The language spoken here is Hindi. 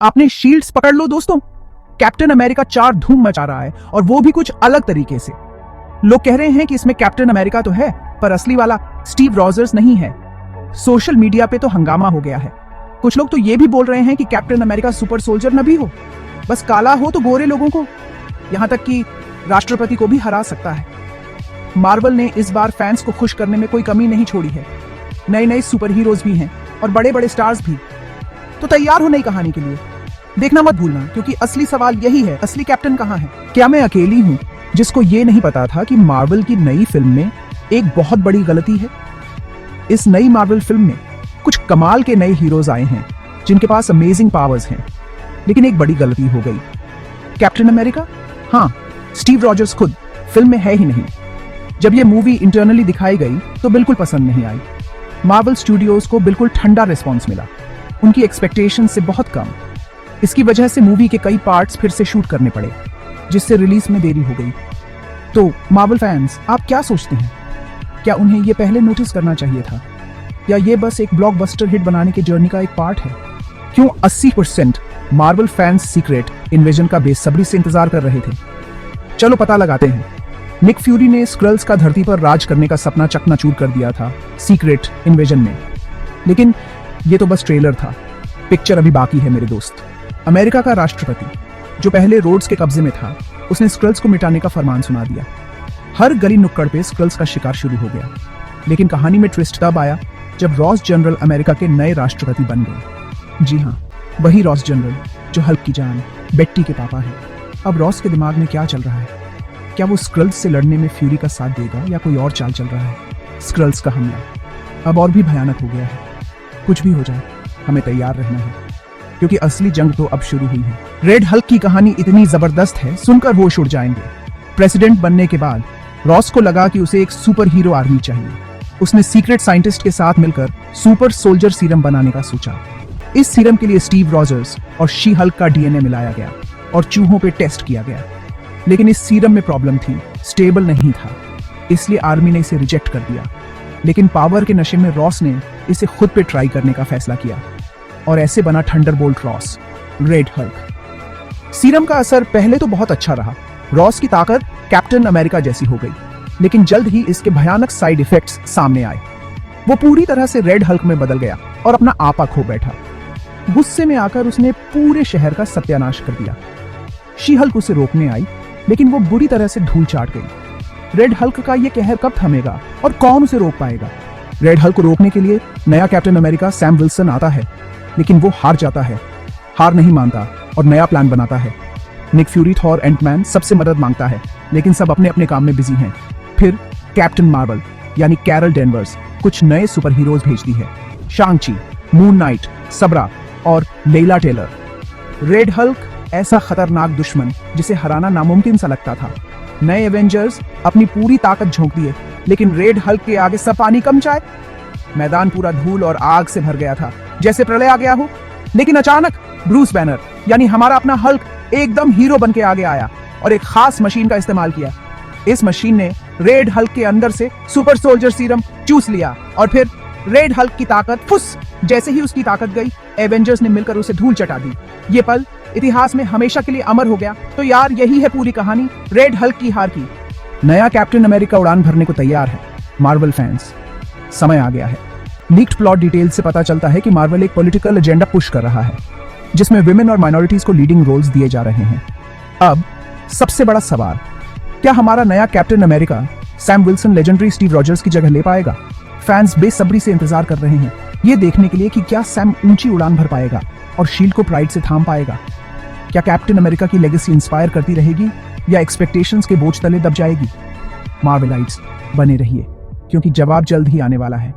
आपने शील्ड्स पकड़ लो दोस्तों। कैप्टन अमेरिका 4 धूम मचा रहा है और वो भी कुछ अलग तरीके से। लोग कह रहे हैं कि इसमें कैप्टन अमेरिका तो है पर असली वाला स्टीव रॉजर्स नहीं है। सोशल मीडिया पे तो हंगामा हो गया है। कुछ लोग तो ये भी बोल रहे हैं कि कैप्टन अमेरिका सुपर सोल्जर न भी हो, बस काला हो तो गोरे लोगों को, यहां तक कि राष्ट्रपति को भी हरा सकता है। मार्वल ने इस बार फैंस को खुश करने में कोई कमी नहीं छोड़ी है। नए नए सुपर हीरोज भी हैं और बड़े बड़े स्टार्स भी। तो तैयार हो नई कहानी के लिए, देखना मत भूलना, क्योंकि असली सवाल यही है, असली कैप्टन कहां है। क्या मैं अकेली हूं जिसको ये नहीं पता था कि मार्वल की नई फिल्म में एक बहुत बड़ी गलती है? इस नई मार्वल फिल्म में कुछ कमाल के नए हीरोज आए हैं जिनके पास अमेजिंग पावर्स हैं, लेकिन एक बड़ी गलती हो गई। कैप्टन अमेरिका, हाँ, स्टीव रॉजर्स खुद फिल्म में है ही नहीं। जब ये मूवी इंटरनली दिखाई गई तो बिल्कुल पसंद नहीं आई। मार्वल स्टूडियोज को बिल्कुल ठंडा रिस्पॉन्स मिला, उनकी एक्सपेक्टेशन से बहुत कम। इसकी वजह से मूवी के कई पार्ट्स फिर से शूट करने पड़े, जिससे रिलीज में देरी हो गई। तो मार्वल फैंस, आप क्या सोचते हैं? क्या उन्हें ये पहले नोटिस करना चाहिए था, या ये बस एक ब्लॉकबस्टर हिट बनाने की जर्नी का एक पार्ट है? क्यों 80% मार्वल फैंस सीक्रेट इन्वेजन का बेसब्री से इंतजार कर रहे थे? चलो पता लगाते हैं। निक फ्यूरी ने स्क्रल्स का धरती पर राज करने का सपना चकनाचूर कर दिया था सीक्रेट इन्वेजन में, लेकिन ये तो बस ट्रेलर था। पिक्चर अभी बाकी है मेरे दोस्त। अमेरिका का राष्ट्रपति, जो पहले रोड्स के कब्जे में था, उसने स्क्रल्स को मिटाने का फरमान सुना दिया। हर गली नुक्कड़ पे स्क्रल्स का शिकार शुरू हो गया। लेकिन कहानी में ट्विस्ट तब आया जब रॉस जनरल अमेरिका के नए राष्ट्रपति बन गए। जी हाँ, वही रॉस जनरल जो हल्क की जान बेट्टी के पापा हैं। अब रॉस के दिमाग में क्या चल रहा है? क्या वो स्क्रल्स से लड़ने में फ्यूरी का साथ देगा या कोई और चाल चल रहा है? स्क्रल्स का हमला अब और भी भयानक हो गया है। कुछ भी हो जाए, हमें तैयार रहना है, क्योंकि असली जंग तो अब शुरू हुई है। रेड हल्क की कहानी इतनी जबरदस्त है, सुनकर होश उड़ जाएंगे। प्रेसिडेंट बनने के बाद रॉस को लगा कि उसे एक सुपर हीरो आर्मी चाहिए। उसने सीक्रेट साइंटिस्ट के साथ मिलकर सुपर सोल्जर सीरम बनाने का सोचा। इस सीरम के लिए स्टीव रॉजर्स और शी हल्क का डीएनए मिलाया गया और चूहों पे टेस्ट किया गया। लेकिन इस सीरम में प्रॉब्लम थी, स्टेबल नहीं था, इसलिए आर्मी ने इसे रिजेक्ट कर दिया। लेकिन पावर के नशे में रॉस ने इसे खुद पे ट्राई करने का फैसला किया और ऐसे बना Thunderbolt Ross, red Hulk. Serum का असर पहले तो बहुत अच्छा रहा। रॉस की ताकत कैप्टन अमेरिका जैसी हो गई, लेकिन जल्द ही इसके भयानक साइड इफेक्ट्स सामने आए। वो पूरी तरह से रेड हल्क में बदल गया और अपना आपा खो बैठा। गुस्से में आकर उसने पूरे शहर का सत्यानाश कर दिया। शी हल्क उसे रोकने आई, लेकिन वो बुरी तरह से धूल चाट गई। रेड हल्क का ये कहर कब थमेगा और कौन उसे रोक पाएगा? रेड हल्क को रोकने के लिए नया कैप्टन अमेरिका सैम विल्सन आता है, लेकिन वो हार जाता है, हार नहीं मानता और नया प्लान बनाता है। निक फ्यूरी, थॉर, एंटमैन सबसे मदद मांगता है, लेकिन सब अपने अपने काम में बिजी हैं। फिर कैप्टन मार्वल यानी कैरल डेनवर्स कुछ नए सुपर हीरोज भेजती है, शांग-ची, मून नाइट, सबरा और लेला टेलर। रेड हल्क ऐसा खतरनाक दुश्मन जिसे हराना नामुमकिन सा लगता था। नए एवेंजर्स अपनी पूरी ताकत झोंक दिए, लेकिन रेड हल्क के आगे सब पानी कम चाय। मैदान पूरा धूल और आग से भर गया था, जैसे प्रलय आ गया हो। लेकिन अचानक ब्रूस बैनर यानी हमारा अपना हल्क एकदम हीरो बन के आगे आया और एक खास मशीन का इस्तेमाल किया। इस मशीन ने रेड हल्क के अंदर से सुपर सोल्जर सीरम चूस लिया और फिर रेड हल्क की ताकत फुस। जैसे ही उसकी ताकत गई, एवेंजर्स ने मिलकर उसे धूल चटा दी। ये पल इतिहास में हमेशा के लिए अमर हो गया। तो यार, यही है पूरी कहानी रेड हल्क की हार की। नया कैप्टन अमेरिका उड़ान भरने को तैयार है। मार्वल फैंस, समय आ गया है। लीक्ड प्लॉट डिटेल से पता चलता है कि मार्वल एक पॉलिटिकल एजेंडा पुश कर रहा है, जिसमें विमेन और माइनॉरिटीज को लीडिंग रोल्स दिए जा रहे हैं। अब सबसे बड़ा सवाल, क्या हमारा नया captain America Sam Wilson legendary Steve Rogers की जगह ले पाएगा? फैंस बेसब्री से इंतजार कर रहे हैं ये देखने के लिए कि क्या सैम ऊंची उड़ान भर पाएगा और शील्ड को प्राइड से थाम पाएगा। क्या कैप्टन अमेरिका की लेगेसी इंस्पायर करती रहेगी या एक्सपेक्टेशंस के बोझ तले दब जाएगी? मार्वेलाइट्स, बने रहिए, क्योंकि जवाब जल्द ही आने वाला है।